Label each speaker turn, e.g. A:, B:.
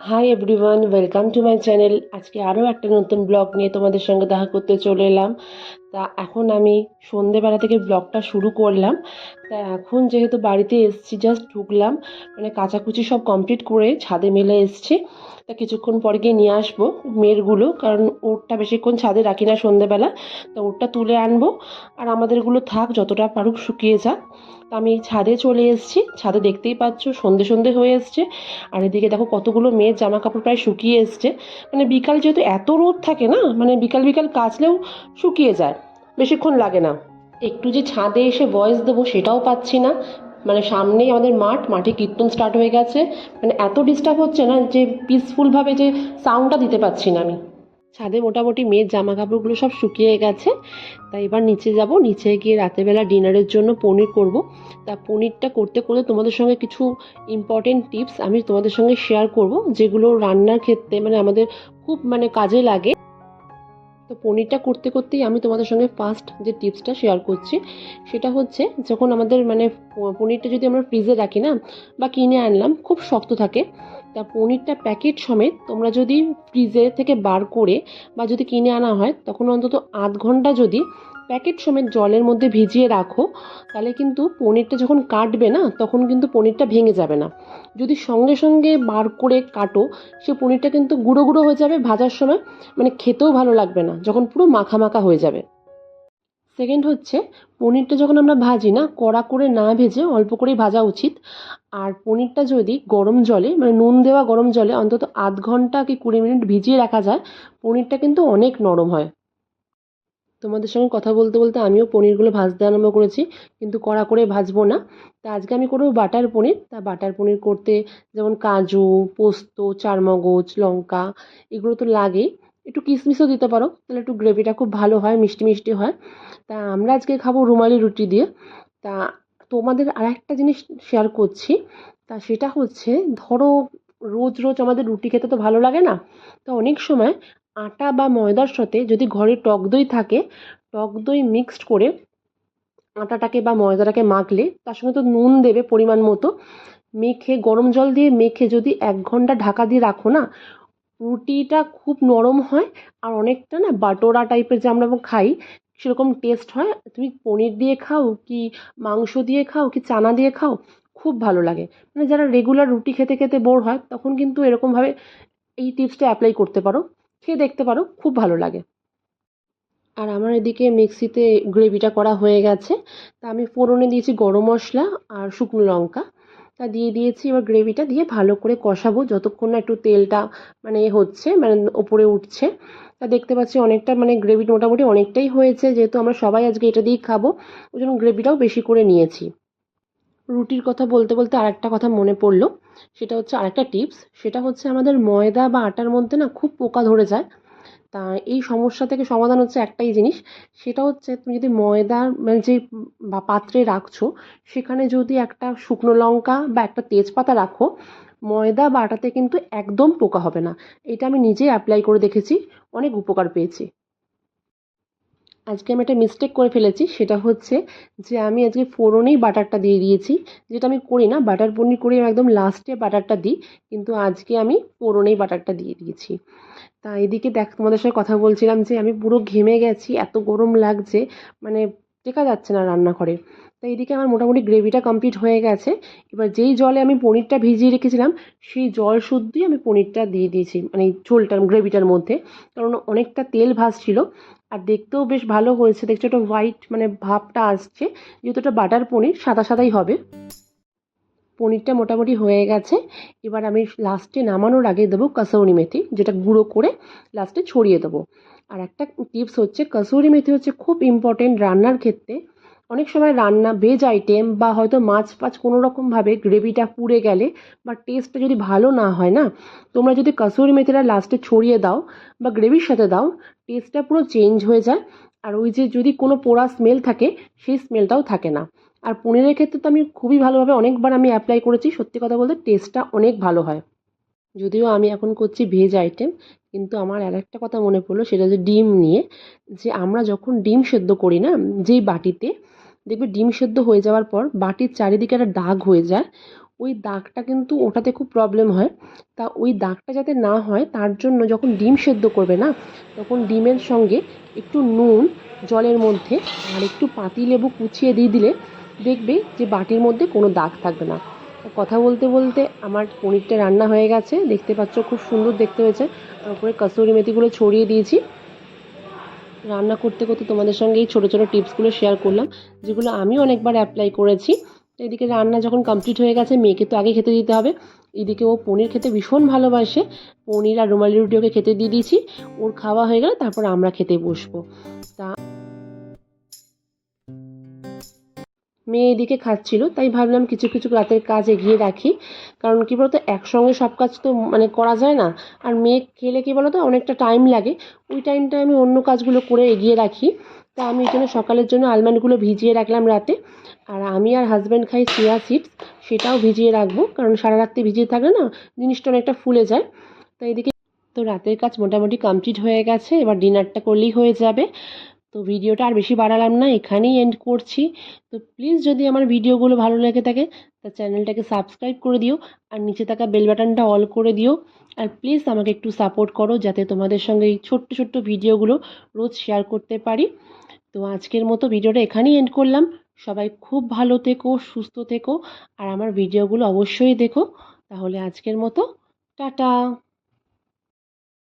A: Hi everyone, welcome to my channel. আজকে আরও একটা নতুন ব্লগ নিয়ে তোমাদের সঙ্গে দেখা করতে চলে এলাম। তা এখন আমি সন্ধেবেলা থেকে ব্লগটা শুরু করলাম। তা এখন যেহেতু বাড়িতে এসেছি, জাস্ট ঢুকলাম, মানে কাচাকুচি সব কমপ্লিট করে ছাদে মেলে এসেছি। তা কিছুক্ষণ পরে গিয়ে নিয়ে আসবো মেয়েরগুলো, কারণ ওরটা বেশিক্ষণ ছাদে রাখি না সন্ধেবেলা। তা ওরটা তুলে আনবো, আর আমাদেরগুলো থাক, যতটা পারুক শুকিয়ে যাক। তা আমি ছাদে চলে এসেছি। ছাদে দেখতেই পাচ্ছ সন্ধে সন্ধে হয়ে এসছে। আর এদিকে দেখো কতগুলো মেয়ের জামা কাপড় প্রায় শুকিয়ে এসছে। মানে বিকাল যেহেতু এত রোদ থাকে না, মানে বিকাল বিকাল কাচলেও শুকিয়ে যায়, বেশিক্ষণ লাগে না। একটু যে ছাদে এসে ভয়েস দেবো সেটাও পাচ্ছি না, মানে সামনেই আমাদের মাঠে কীর্তন স্টার্ট হয়ে গেছে। মানে এত ডিস্টার্ব হচ্ছে না যে পিসফুলভাবে যে সাউন্ডটা দিতে পারছি না আমি। ছাদে মোটামুটি মেয়ের জামা কাপড়গুলো সব শুকিয়ে গেছে। তাই এবার নিচে যাব, নিচে গিয়ে রাতেরবেলা ডিনারের জন্য পনির করব। তা পনিরটা করতে করতে তোমাদের সঙ্গে কিছু ইম্পর্টেন্ট টিপস আমি তোমাদের সঙ্গে শেয়ার করব, যেগুলো রান্নার ক্ষেত্রে মানে আমাদের খুব মানে কাজে লাগে। তো পনিরটা করতে করতেই আমি তোমাদের সঙ্গে ফার্স্ট যে টিপসটা শেয়ার করছি, সেটা হচ্ছে যখন আমাদের মানে পনিরটা যদি আমরা ফ্রিজে রাখি না, বা কিনে আনলাম, খুব শক্ত থাকে। তা পনিরটা প্যাকেট সমেত তোমরা যদি ফ্রিজে থেকে বার করে বা যদি কিনে আনা হয়, তখন অন্তত আধ ঘন্টা যদি প্যাকেট সমেত জলের মধ্যে ভিজিয়ে রাখো, তাহলে কিন্তু পনিরটা যখন কাটবে না, তখন কিন্তু পনিরটা ভেঙে যাবে না। যদি সঙ্গে সঙ্গে বার করে কাটো, সে পনিরটা কিন্তু গুঁড়ো গুঁড়ো হয়ে যাবে ভাজার সময়, মানে খেতেও ভালো লাগবে না যখন পুরো মাখা মাখা হয়ে যাবে। সেকেন্ড হচ্ছে, পনিরটা যখন আমরা ভাজি না, কড়া করে না ভেজে অল্প করেই ভাজা উচিত। আর পনিরটা যদি গরম জলে, মানে নুন দেওয়া গরম জলে অন্তত আধ ঘন্টা কি 20 মিনিট ভিজিয়ে রাখা যায়, পনিরটা কিন্তু অনেক নরম হয়। তোমাদের সঙ্গে কথা বলতে বলতে আমিও পনিরগুলো ভাজতে আরম্ভ করেছি, কিন্তু কড়া করে ভাজবো না। তা আজকে আমি করবো বাটার পনির। তা বাটার পনির করতে যেমন কাজু, পোস্ত, চারমগজ, লঙ্কা, এগুলো তো লাগেই। একটু কিশমিশও দিতে পারো, তাহলে একটু গ্রেভিটা খুব ভালো হয়, মিষ্টি মিষ্টি হয়। তা আমরা আজকে খাবো রুমালি রুটি দিয়ে। তা তোমাদের আর একটা জিনিস শেয়ার করছি। তা সেটা হচ্ছে, ধরো রোজ রোজ আমাদের রুটি খেতে তো ভালো লাগে না। তো অনেক সময় আটা বা ময়দার সাথে যদি ঘরে টক দই থাকে, টক দই মিক্সড করে আটাটাকে বা ময়দাটাকে মাখলে, তার সঙ্গে তো নুন দেবে পরিমাণ মতো, মেখে গরম জল দিয়ে মেখে যদি 1 ঘন্টা ঢাকা দিয়ে রাখো না, রুটিটা খুব নরম হয়। আর অনেকটা না বাটোরা টাইপের যে আমরা খাই, সেরকম টেস্ট হয়। তুমি পনির দিয়ে খাও কি মাংস দিয়ে খাও কি চানা দিয়ে খাও, খুব ভালো লাগে। মানে যারা রেগুলার রুটি খেতে খেতে বোর হয়, তখন কিন্তু এরকমভাবে এই টিপসটা অ্যাপ্লাই করতে পারো, খেয়ে দেখতে পারো, খুব ভালো লাগে। আর আমার এদিকে মিক্সিতে গ্রেভিটা করা হয়ে গেছে। তা আমি ফোড়নে দিয়েছি গরম মশলা আর শুকনো লঙ্কা। তা দিয়ে দিয়েছি, এবার গ্রেভিটা দিয়ে ভালো করে কষাবো যতক্ষণ না একটু তেলটা মানে হচ্ছে, মানে ওপরে উঠছে। তা দেখতে পাচ্ছি অনেকটা মানে গ্রেভি মোটামুটি অনেকটাই হয়েছে, যেহেতু আমরা সবাই আজকে এটা দিয়েই খাবো, ওই জন্য গ্রেভিটাও বেশি করে নিয়েছি। রুটির কথা বলতে বলতে আরেকটা কথা মনে পড়লো, সেটা হচ্ছে আরেকটা টিপস। সেটা হচ্ছে আমাদের ময়দা বা আটার মধ্যে না খুব পোকা ধরে যায়। তা এই সমস্যা থেকে সমাধান হচ্ছে একটাই জিনিস, সেটা হচ্ছে তুমি যদি ময়দার মানে যে বা পাত্রে রাখছো, সেখানে যদি একটা শুকনো লঙ্কা বা একটা তেজপাতা রাখো, ময়দা বা আটাতে কিন্তু একদম পোকা হবে না। এটা আমি নিজেই অ্যাপ্লাই করে দেখেছি, অনেক উপকার পেয়েছি। আজকে আমি একটা মিস্টেক করে ফেলেছি, সেটা হচ্ছে যে আমি আজকে ফোড়নেই বাটারটা দিয়ে দিয়েছি। যেটা আমি করি না, বাটার পনির করি আমি একদম লাস্টে বাটারটা দিই, কিন্তু আজকে আমি ফোড়নেই বাটারটা দিয়ে দিয়েছি। তা এদিকে দেখ, তোমাদের সঙ্গে কথা বলছিলাম যে আমি পুরো ঘেমে গেছি, এত গরম লাগছে, মানে টেকা যাচ্ছে না রান্নাঘরে। তা এদিকে আমার মোটামুটি গ্রেভিটা কমপ্লিট হয়ে গেছে। এবার যেই জলে আমি পনিরটা ভিজিয়ে রেখেছিলাম, সেই জল শুদ্ধই আমি পনিরটা দিয়ে দিয়েছি, মানে এই ঝোলটার গ্রেভিটার মধ্যে। কারণ অনেকটা তেল ভাসছিল, আর দেখতেও বেশ ভালো হয়েছে। দেখছো একটা হোয়াইট মানে ভাবটা আসছে, যেহেতু এটা বাটার পনির, সাদা সাদাই হবে। পনিরটা মোটামুটি হয়ে গেছে। এবার আমি লাস্টে নামানোর আগে দেবো কাসুরি মেথি, যেটা গুঁড়ো করে লাস্টে ছড়িয়ে দেবো। আর একটা টিপস হচ্ছে, কাসুরি মেথি হচ্ছে খুব ইম্পর্টেন্ট রান্নার ক্ষেত্রে। অনেক সময় রান্না ভেজ আইটেম বা হয়তো মাছ ফাছ কোনো রকমভাবে গ্রেভিটা পুড়ে গেলে বা টেস্টটা যদি ভালো না হয় না, তোমরা যদি কাসুরি মেথিটা লাস্টে ছড়িয়ে দাও বা গ্রেভির সাথে দাও, টেস্টটা পুরো চেঞ্জ হয়ে যায়। আর ওই যে যদি কোনো পোড়া স্মেল থাকে, সেই স্মেলটাও থাকে না। আর পনিরের ক্ষেত্রে তো আমি খুবই ভালোভাবে অনেকবার আমি অ্যাপ্লাই করেছি, সত্যি কথা বলতে টেস্টটা অনেক ভালো হয়। যদিও আমি এখন করছি ভেজ আইটেম, কিন্তু আমার আর একটা কথা মনে পড়লো, সেটা হচ্ছে ডিম নিয়ে। যে আমরা যখন ডিম সেদ্ধ করি না, যেই বাটিতে দেখবে ডিম সেদ্ধ হয়ে যাওয়ার পর বাটির চারিদিকে একটা দাগ হয়ে যায়, ওই দাগটা কিন্তু ওঠাতে খুব প্রবলেম হয়। তা ওই দাগটা যাতে না হয় তার জন্য যখন ডিম সেদ্ধ করবে না, তখন ডিমের সঙ্গে একটু নুন জলের মধ্যে আর একটু পাতিলেবু কুচিয়ে দিয়ে দিলে দেখবে যে বাটির মধ্যে কোনো দাগ থাকবে না। কথা বলতে বলতে আমার পনিরটা রান্না হয়ে গেছে, দেখতে পাচ্ছ খুব সুন্দর দেখতে হয়েছে। আর উপরে কসুরি মেথিগুলো ছড়িয়ে দিয়েছি। রান্না করতে করতে তোমাদের সঙ্গে এই ছোটো ছোটো টিপসগুলো শেয়ার করলাম, যেগুলো আমি অনেকবার অ্যাপ্লাই করেছি। তো এদিকে রান্না যখন কমপ্লিট হয়ে গেছে, মেয়েকে তো আগে খেতে দিতে হবে। এদিকে ও পনির খেতে ভীষণ ভালোবাসে, পনির আর রুমালি রুটি ওকে খেতে দিয়ে দিয়েছি। ওর খাওয়া হয়ে গেলে তারপর আমরা খেতে বসবো। তা মেয়ে এদিকে খাচ্ছিল, তাই ভাবলাম কিছু কিছু রাতের কাজ এগিয়ে রাখি। কারণ কী বলতো, একসঙ্গে সব কাজ তো মানে করা যায় না। আর মেয়ে খেলে কী বলতো, অনেকটা টাইম লাগে। ওই টাইমটায় আমি অন্য কাজগুলো করে এগিয়ে রাখি। তা আমি এই জন্য সকালের জন্য আলমন্ডগুলো ভিজিয়ে রাখলাম রাতে। আর আমি আর হাজব্যান্ড খাই চিয়া সিডস, সেটাও ভিজিয়ে রাখবো, কারণ সারা রাত্রি ভিজিয়ে থাকলে না জিনিসটা অনেকটা ফুলে যায়। তো এদিকে তো রাতের কাজ মোটামুটি কমপ্লিট হয়ে গেছে, এবার ডিনারটা করলেই হয়ে যাবে। তো ভিডিওটা আর বেশি বাড়ালাম না, এখানেই এন্ড করছি। তো প্লিজ যদি আমার ভিডিওগুলো ভালো লেগে থাকে তা চ্যানেলটাকে সাবস্ক্রাইব করে দিও, আর নিচে থাকা বেল বাটনটা অল করে দিও। আর প্লিজ আমাকে একটু সাপোর্ট করো, যাতে তোমাদের সঙ্গে এই ছোট্ট ছোট্ট ভিডিওগুলো রোজ শেয়ার করতে পারি। তো আজকের মতো ভিডিওটা এখানেই এন্ড করলাম। সবাই খুব ভালো থেকো, সুস্থ থেকো, আর আমার ভিডিওগুলো অবশ্যই দেখো। তাহলে আজকের মতো টাটা।